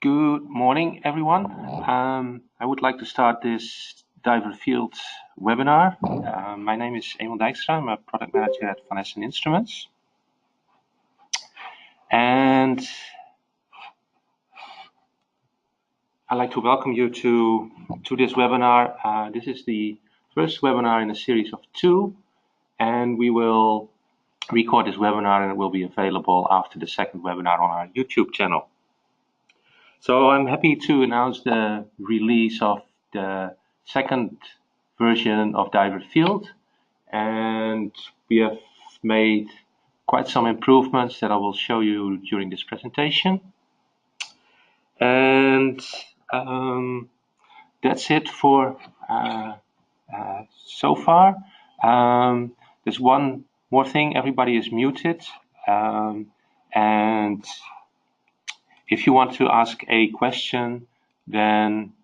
Good morning, everyone. I would like to start this DiverField webinar. My name is Emil Dijkstra. I'm a product manager at Essen Instruments. And I'd like to welcome you to this webinar. This is the first webinar in a series of 2, and we will record this webinar and it will be available after the second webinar on our YouTube channel. So I'm happy to announce the release of the second version of DiverField, and we have made quite some improvements that I will show you during this presentation. And that's it for so far. There's one more thing. Everybody is muted, and if you want to ask a question, then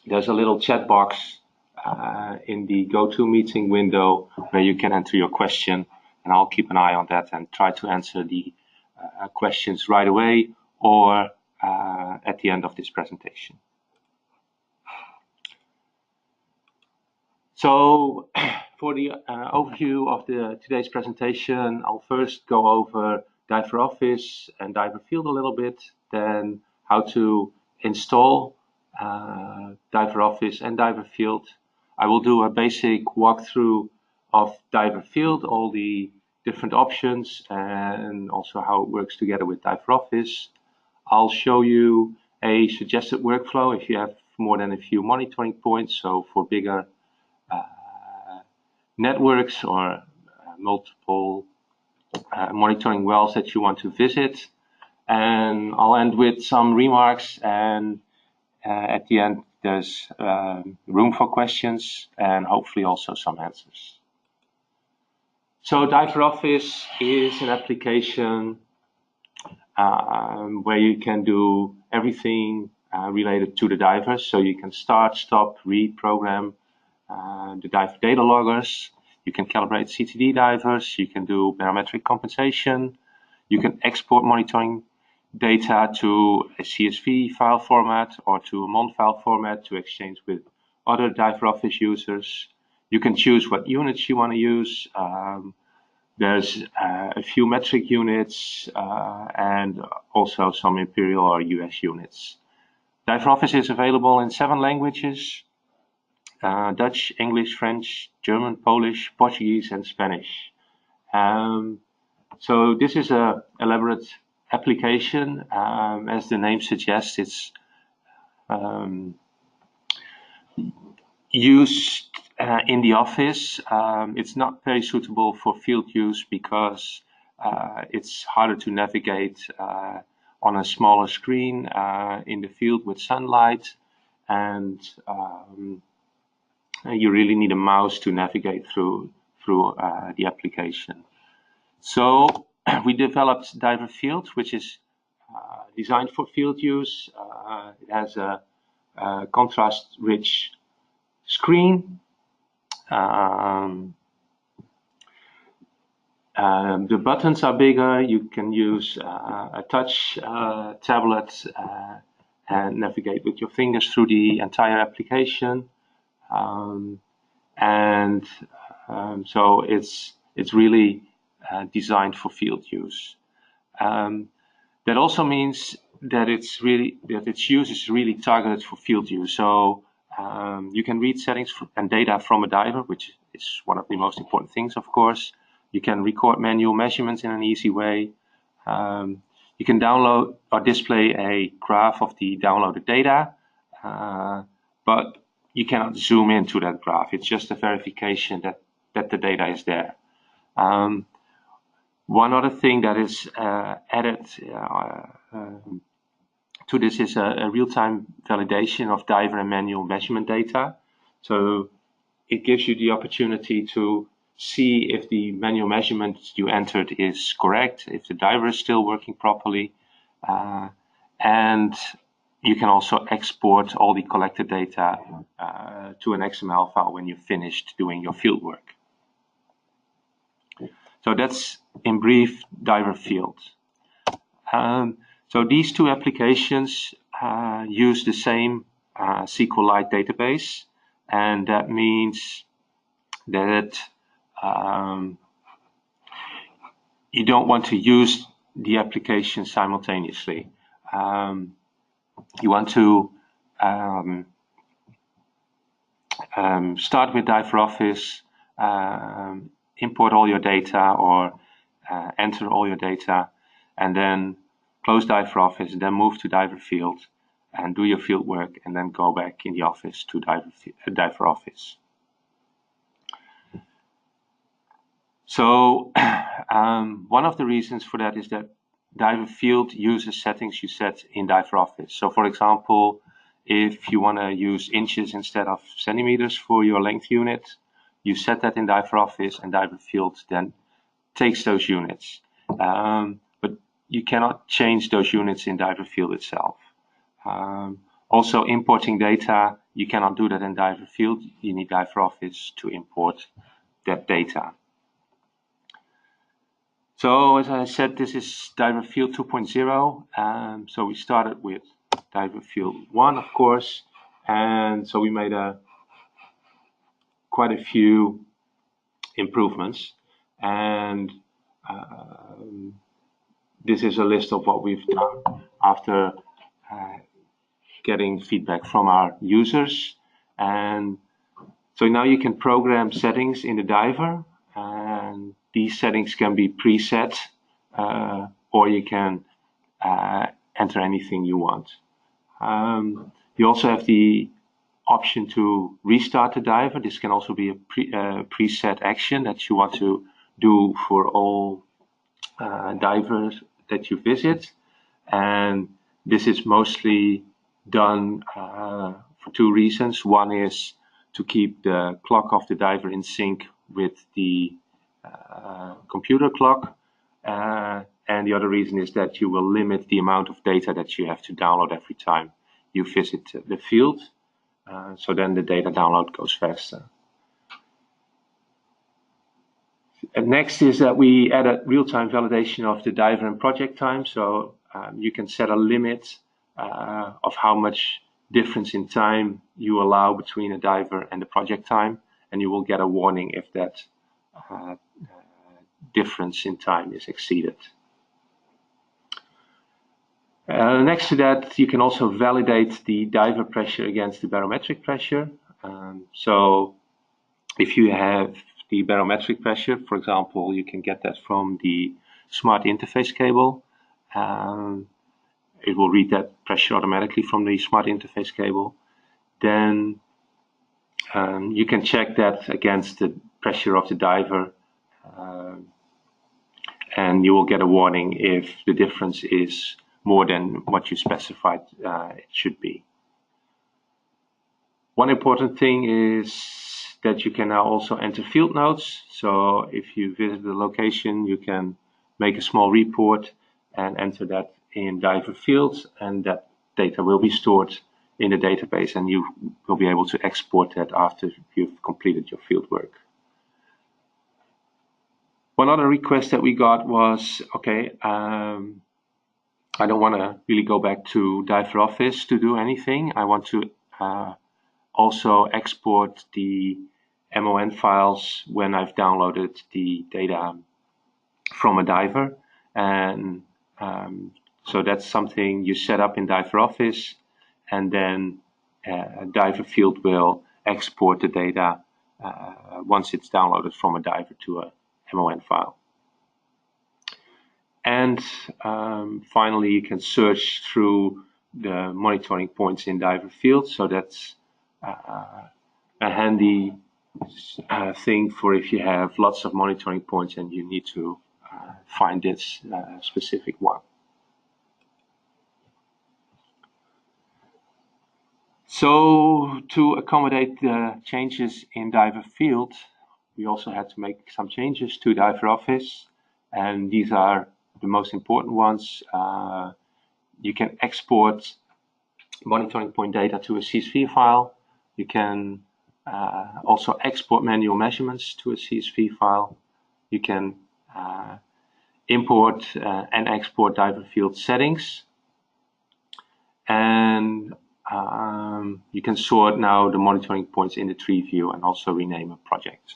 there's a little chat box in the GoToMeeting window where you can enter your question, and I'll keep an eye on that and try to answer the questions right away or at the end of this presentation. So for the overview of today's presentation, I'll first go over DiverOffice and DiverField a little bit, then how to install DiverOffice and DiverField. I will do a basic walkthrough of DiverField, all the different options, and also how it works together with DiverOffice. I'll show you a suggested workflow if you have more than a few monitoring points, so for bigger networks or multiple monitoring wells that you want to visit. And I'll end with some remarks, and at the end there's room for questions and hopefully also some answers. So DiverOffice is an application where you can do everything related to the divers. So you can start, stop, read, program the diver data loggers. You can calibrate CTD divers. You can do barometric compensation. You can export monitoring data to a CSV file format or to a MON file format to exchange with other DiverOffice users. You can choose what units you want to use. There's a few metric units and also some imperial or US units. DiverOffice is available in 7 languages: Dutch, English, French, German, Polish, Portuguese, and Spanish. So this is an elaborate application. As the name suggests, it's used in the office. It's not very suitable for field use because it's harder to navigate on a smaller screen in the field with sunlight, and you really need a mouse to navigate through the application. So we developed DiverField, which is designed for field use. It has a contrast-rich screen. The buttons are bigger. You can use a touch tablet and navigate with your fingers through the entire application. So it's really designed for field use. That also means that its use is really targeted for field use. So you can read settings and data from a diver, which is one of the most important things, of course. You can record manual measurements in an easy way. You can download or display a graph of the downloaded data, but you cannot zoom into that graph. It's just a verification that the data is there. One other thing that is added to this is a real-time validation of diver and manual measurement data. So it gives you the opportunity to see if the manual measurement you entered is correct, if the diver is still working properly, and you can also export all the collected data to an XML file when you've finished doing your field work. So that's in brief DiverField. So these two applications use the same SQLite database, and that means that you don't want to use the application simultaneously. You want to start with DiverOffice, import all your data or enter all your data, and then close DiverOffice, and then move to DiverField and do your field work, and then go back in the office to DiverOffice. So one of the reasons for that is that DiverField uses settings you set in DiverOffice. So for example, if you want to use inches instead of centimeters for your length unit, you set that in DiverOffice, and DiverField then takes those units. But you cannot change those units in DiverField itself. Also, importing data, you cannot do that in DiverField. You need DiverOffice to import that data. So as I said, this is DiverField 2.0. So we started with DiverField 1, of course, and so we made quite a few improvements. And this is a list of what we've done after getting feedback from our users. And so now you can program settings in the Diver, and these settings can be preset, or you can enter anything you want. You also have the option to restart the Diver. This can also be a preset action that you want to do for all divers that you visit. And this is mostly done for two reasons. One is to keep the clock of the Diver in sync with the computer clock, and the other reason is that you will limit the amount of data that you have to download every time you visit the field, so then the data download goes faster. And next is that we added real-time validation of the Diver and project time, so you can set a limit of how much difference in time you allow between a Diver and the project time, and you will get a warning if that difference in time is exceeded. Next to that, you can also validate the Diver pressure against the barometric pressure. So if you have the barometric pressure, for example, you can get that from the smart interface cable. It will read that pressure automatically from the smart interface cable. Then you can check that against the pressure of the Diver, and you will get a warning if the difference is more than what you specified it should be. One important thing is that you can now also enter field notes. So if you visit the location, you can make a small report and enter that in DiverField, and that data will be stored in the database, and you will be able to export that after you've completed your field work. One other request that we got was, okay, I don't want to really go back to DiverOffice to do anything. I want to also export the MON files when I've downloaded the data from a Diver. And so that's something you set up in DiverOffice, and then DiverField will export the data once it's downloaded from a Diver to a MON file. And finally, you can search through the monitoring points in DiverField. So that's a handy thing for if you have lots of monitoring points and you need to find this specific one. So to accommodate the changes in DiverField, we also had to make some changes to DiverOffice, and these are the most important ones. You can export monitoring point data to a CSV file. You can also export manual measurements to a CSV file. You can import and export DiverField settings And you can sort now the monitoring points in the tree view and also rename a project.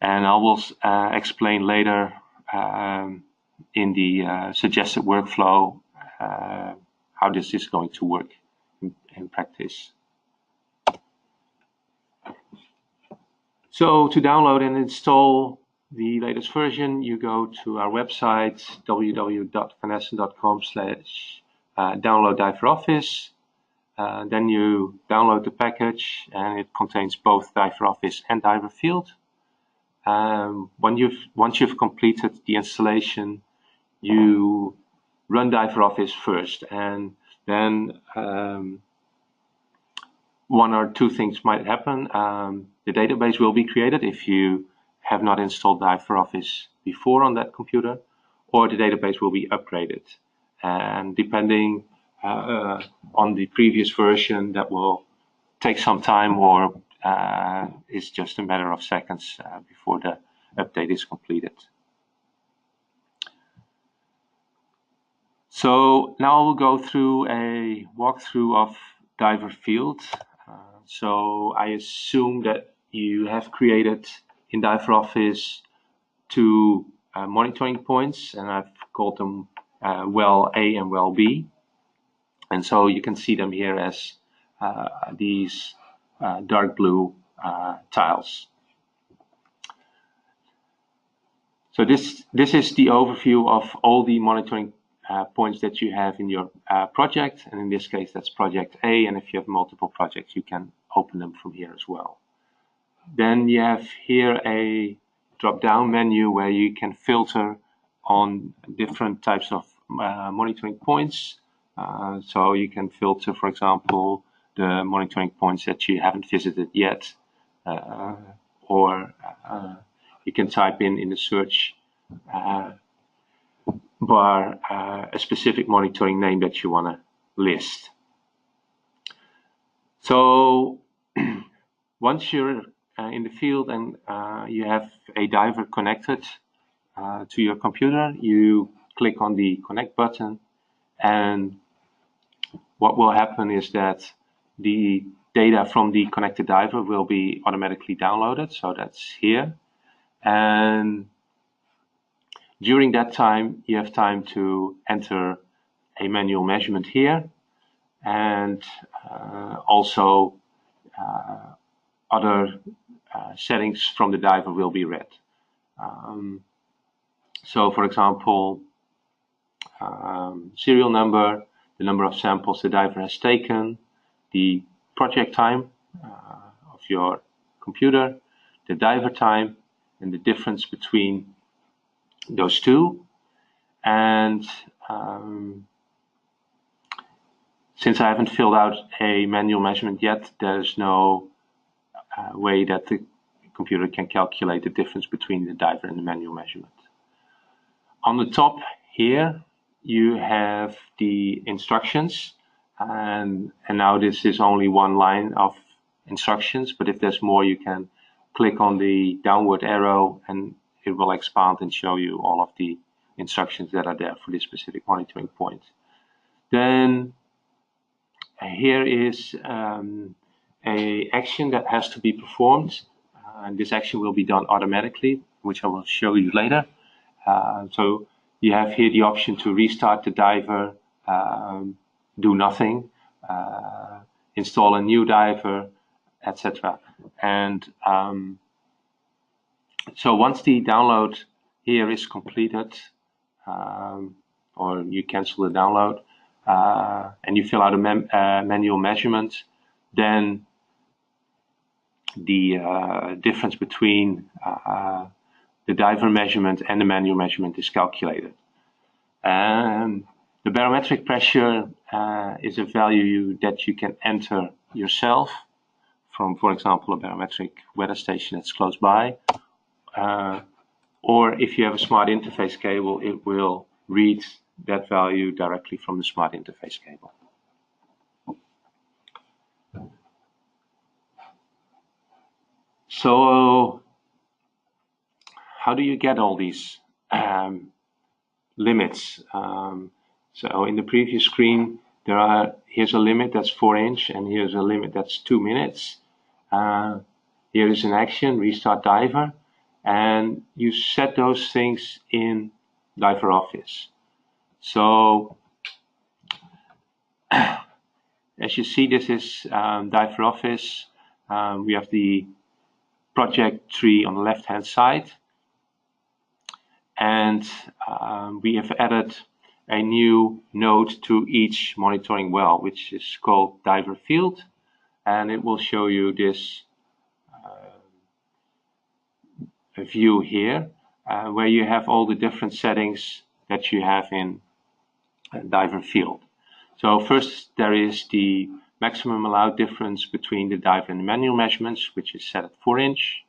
And I will explain later in the suggested workflow how this is going to work in practice. So to download and install the latest version, you go to our website www.vanessen.com/download DiverOffice. Then you download the package, and it contains both DiverOffice and DiverField. Once you've completed the installation, you run DiverOffice first, and then one or two things might happen. The database will be created if you have not installed DiverOffice before on that computer, or the database will be upgraded. And depending on the previous version, that will take some time, or it's just a matter of seconds before the update is completed. So now I will go through a walkthrough of DiverField. So I assume that you have created in DiverOffice two monitoring points, and I've called them well A and well B. And so you can see them here as these dark blue tiles. So this is the overview of all the monitoring points that you have in your project, and in this case that's project A, and if you have multiple projects you can open them from here as well. Then you have here a drop-down menu where you can filter on different types of monitoring points. So you can filter, for example, the monitoring points that you haven't visited yet, or you can type in the search bar a specific monitoring name that you want to list. So once you're in the field and you have a diver connected to your computer, you click on the connect button, and what will happen is that the data from the connected diver will be automatically downloaded. So that's here, and during that time you have time to enter a manual measurement here, and also other settings from the diver will be read. So for example, serial number, the number of samples the diver has taken, the project time of your computer, the diver time, and the difference between those two. And since I haven't filled out a manual measurement yet, there's no way that the computer can calculate the difference between the diver and the manual measurement. On the top here you have the instructions, and now this is only one line of instructions, but if there's more you can click on the downward arrow and it will expand and show you all of the instructions that are there for this specific monitoring point. Then here is a action that has to be performed, and this action will be done automatically, which I will show you later. So you have here the option to restart the diver, do nothing, install a new diver, etc. And so once the download here is completed, or you cancel the download, and you fill out a manual measurement, then the difference between the diver measurement and the manual measurement is calculated. And the barometric pressure is a value that you can enter yourself from, for example, a barometric weather station that's close by. Or if you have a smart interface cable, it will read that value directly from the smart interface cable. So how do you get all these limits? So in the previous screen, here's a limit that's 4 inch, and here's a limit that's 2 minutes. Here is an action, restart diver, and you set those things in DiverOffice. So as you see, this is DiverOffice. We have the project tree on the left hand side, and we have added a new node to each monitoring well, which is called DiverField, and it will show you this view here, where you have all the different settings that you have in DiverField. So first there is the maximum allowed difference between the diver and the manual measurements, which is set at 4 inch.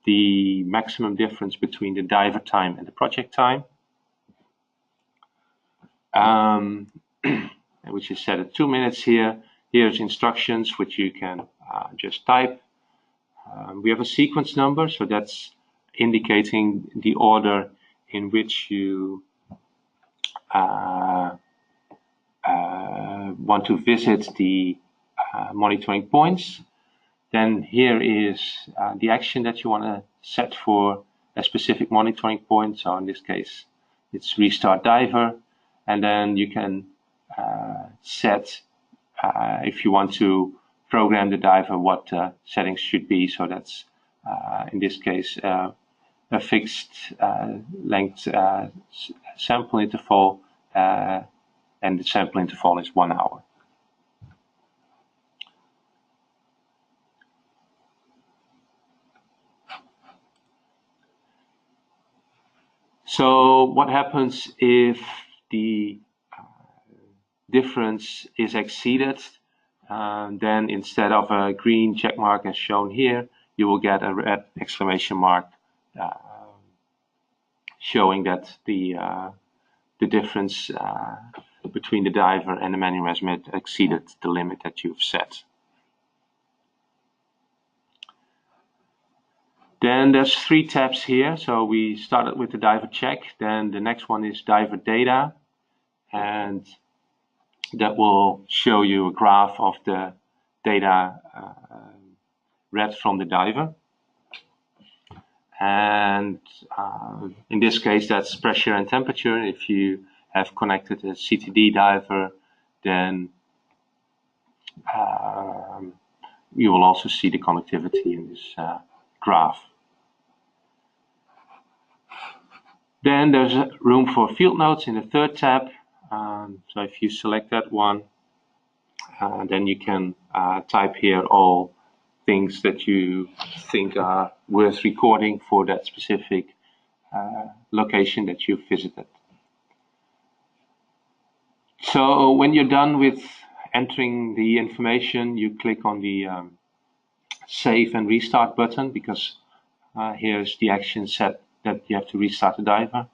The maximum difference between the diver time and the project time, which is set at 2 minutes here. Here's instructions which you can just type. We have a sequence number, so that's indicating the order in which you want to visit the monitoring points. Then here is the action that you want to set for a specific monitoring point. So in this case, it's restart diver. And then you can set, if you want to program the diver, what settings should be. So that's, in this case, a fixed length sample interval, and the sample interval is 1 hour. So what happens if the difference is exceeded? Then instead of a green check mark as shown here, you will get a red exclamation mark showing that the difference between the diver and the manual measurement exceeded the limit that you've set. Then there's 3 tabs here. So we started with the diver check. Then the next one is diver data, and that will show you a graph of the data read from the diver. And in this case, that's pressure and temperature. If you have connected a CTD diver, then you will also see the connectivity in this graph. Then there's room for field notes in the 3rd tab. So if you select that one, then you can type here all things that you think are worth recording for that specific location that you've visited. So when you're done with entering the information, you click on the save and restart button, because here's the action set that you have to restart the diver.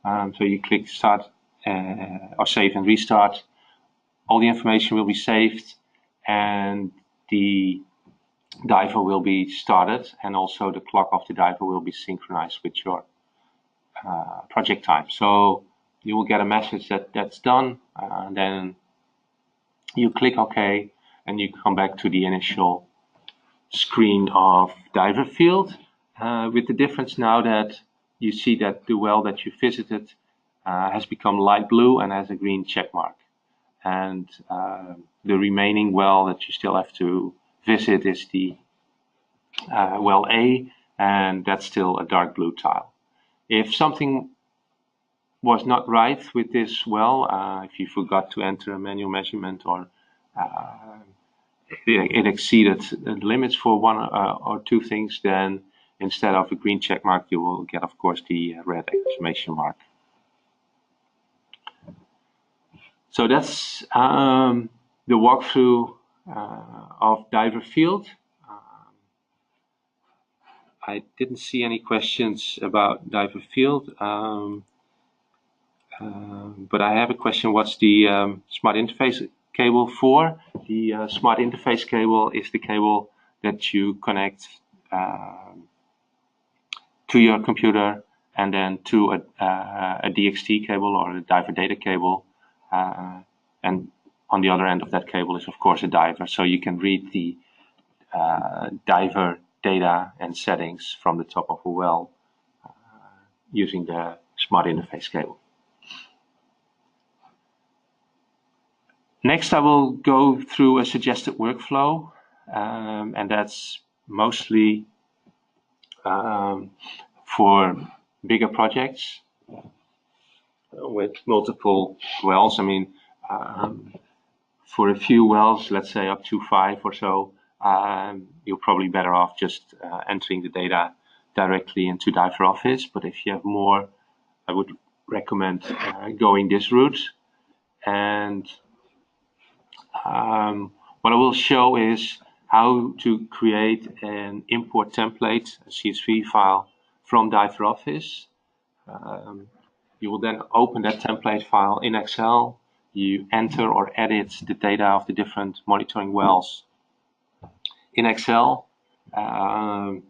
So you click start or save and restart. All the information will be saved, and the diver will be started, and also the clock of the diver will be synchronized with your project time. So you will get a message that that's done, and then you click OK, and you come back to the initial screen of DiverField, with the difference now that you see that the well that you visited has become light blue and has a green check mark, and the remaining well that you still have to visit is the well A, and that's still a dark blue tile. If something was not right with this well, if you forgot to enter a manual measurement, or it exceeded the limits for 1 or 2 things, then instead of a green check mark, you will get, of course, the red exclamation mark. So that's the walkthrough of DiverField. I didn't see any questions about DiverField, but I have a question. What's the smart interface cable for? The smart interface cable is the cable that you connect to your computer, and then to a DXT cable or a diver data cable and on the other end of that cable is of course a diver, so you can read the diver data and settings from the top of a well using the smart interface cable. Next, I will go through a suggested workflow, and that's mostly for bigger projects with multiple wells. I mean, for a few wells, let's say up to 5 or so, you're probably better off just entering the data directly into DiverOffice. But if you have more, I would recommend going this route. And what I will show is how to create an import template, a CSV file from DiverOffice. You will then open that template file in Excel. You enter or edit the data of the different monitoring wells in Excel, and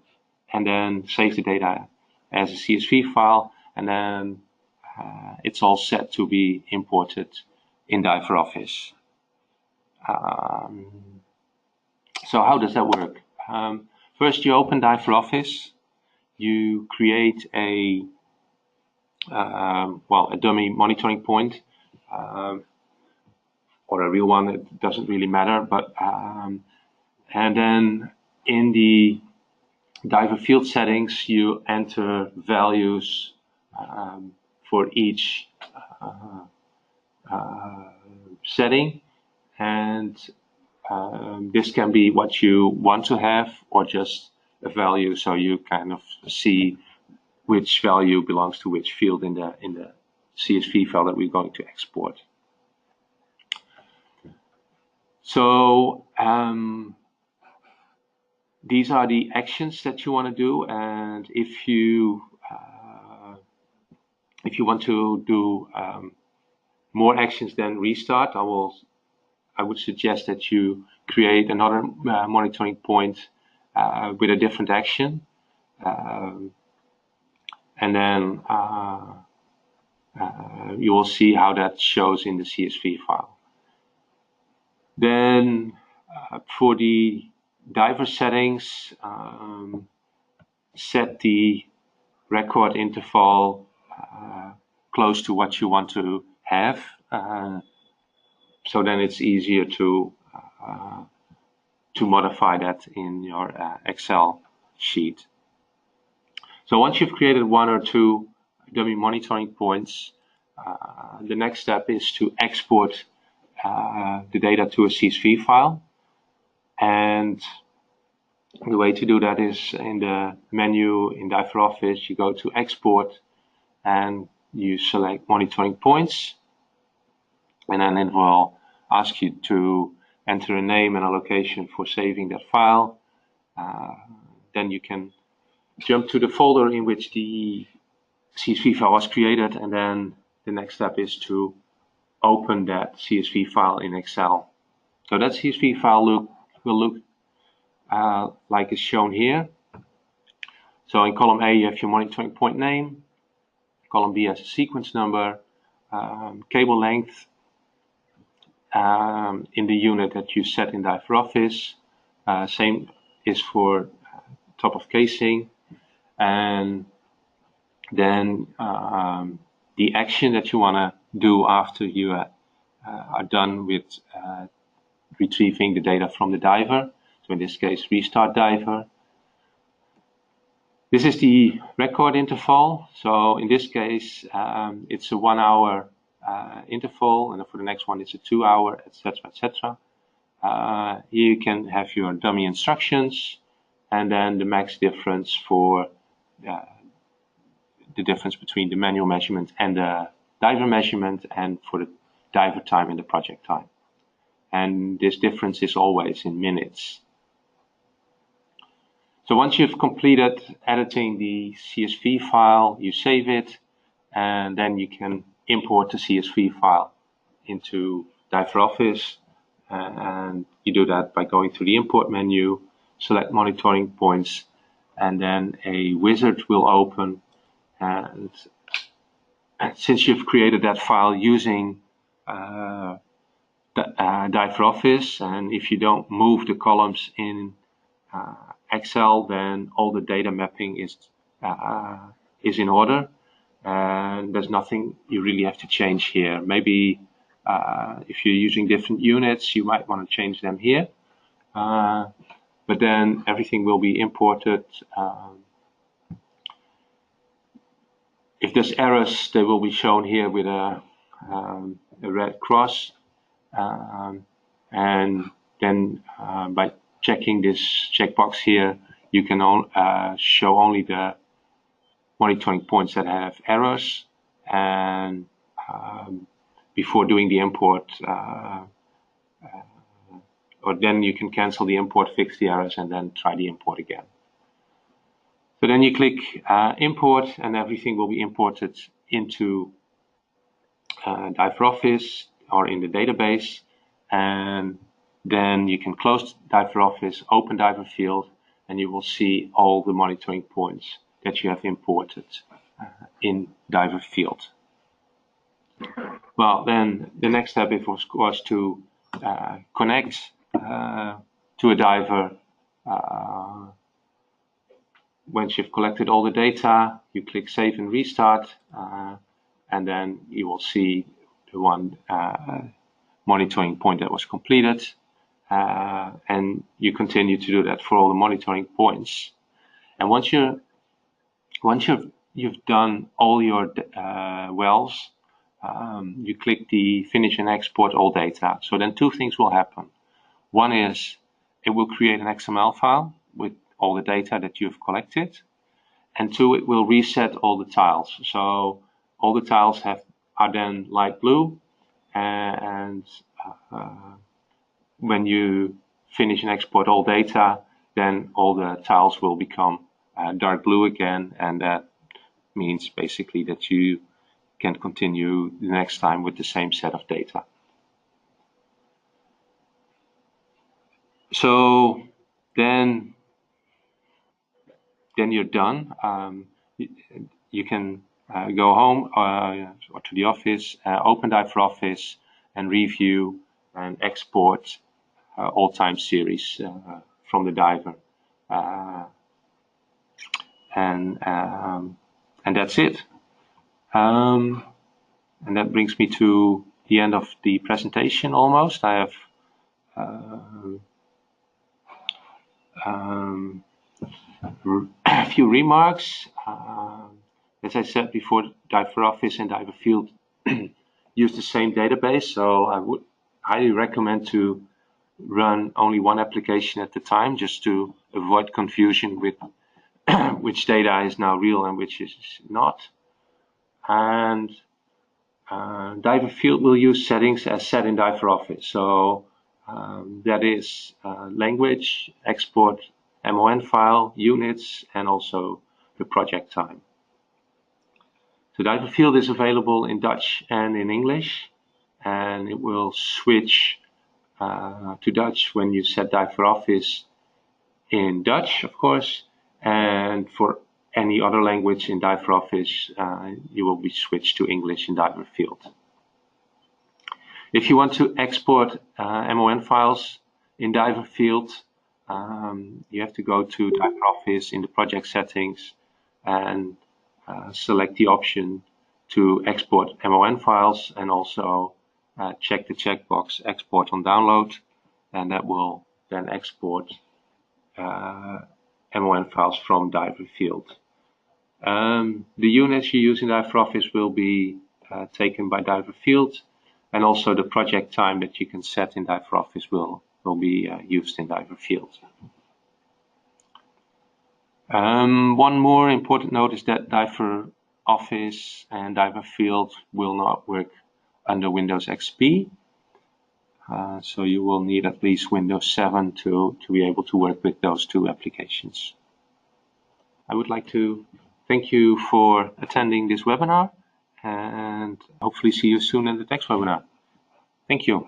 then save the data as a CSV file, and then it's all set to be imported in DiverOffice. So how does that work? First, you open DiverOffice. You create a dummy monitoring point, or a real one. It doesn't really matter. But and then in the DiverField settings, you enter values for each setting, and this can be what you want to have or just a value, so you kind of see which value belongs to which field in the CSV file that we're going to export. So these are the actions that you want to do, and if you want to do more actions than restart, I would suggest that you create another monitoring point with a different action, and then you will see how that shows in the CSV file. Then for the diver settings, set the record interval close to what you want to have, so then it's easier to modify that in your Excel sheet. So once you've created 1 or 2 dummy monitoring points, the next step is to export the data to a CSV file. And the way to do that is in the menu in DiverOffice, you go to Export and you select Monitoring Points, and then it will ask you to enter a name and a location for saving that file. Then you can jump to the folder in which the CSV file was created, and then the next step is to open that CSV file in Excel. So that CSV file will look like is shown here. So in column A you have your monitoring point name, column B has a sequence number, cable length in the unit that you set in DiverOffice. Same is for top of casing, and then the action that you want to do after you are done with retrieving the data from the diver. So in this case, restart diver. This is the record interval. So in this case, it's a 1 hour interval, and for the next one it's a 2 hour, etc., etc. Here you can have your dummy instructions, and then the max difference for the difference between the manual measurement and the diver measurement, and for the diver time and the project time. And this difference is always in minutes. So once you've completed editing the CSV file, you save it, and then you can import the CSV file into DiverOffice, and you do that by going to the import menu, select monitoring points, and then a wizard will open. And since you've created that file using DiverOffice, and if you don't move the columns in Excel, then all the data mapping is in order, and there's nothing you really have to change here. Maybe if you're using different units, you might want to change them here, but then everything will be imported. If there's errors, they will be shown here with a red cross, and then by checking this checkbox here, you can show only the monitoring points that have errors, and before doing the import, or then you can cancel the import, fix the errors, and then try the import again. So then you click import, and everything will be imported into DiverOffice or in the database, and then you can close DiverOffice, open DiverField, and you will see all the monitoring points that you have imported in DiverField. Well, then the next step was to connect to a diver. Once you've collected all the data, you click Save and Restart, and then you will see the one monitoring point that was completed, and you continue to do that for all the monitoring points. And once you've done all your wells, you click the Finish and Export All Data. So then two things will happen. One is it will create an XML file with all the data that you've collected, and two, it will reset all the tiles. So all the tiles are then light blue, and when you finish and export all data, then all the tiles will become dark blue again, and that means basically that you can continue the next time with the same set of data. So then you're done. You can go home or to the office, open DiverOffice, and review and export all time series from the diver, and that's it. And that brings me to the end of the presentation almost. I have a few remarks. As I said before, DiverOffice and DiverField use the same database, so I would highly recommend to run only one application at a time, just to avoid confusion with which data is now real and which is not. And DiverField will use settings as set in DiverOffice. So that is language, export, MON file, units, and also the project time. So DiverField is available in Dutch and in English, and it will switch to Dutch when you set DiverOffice in Dutch, of course, and for any other language in DiverOffice, you will be switched to English in DiverField. If you want to export MON files in DiverField, you have to go to DiverOffice in the project settings and select the option to export MON files, and also check the checkbox Export on Download, and that will then export MON files from DiverField. The units you use in DiverOffice will be taken by DiverField, and also the project time that you can set in DiverOffice will be used in DiverField. One more important note is that DiverOffice and DiverField will not work under Windows XP. So you will need at least Windows 7 to be able to work with those two applications. I would like to thank you for attending this webinar, and hopefully see you soon in the next webinar. Thank you.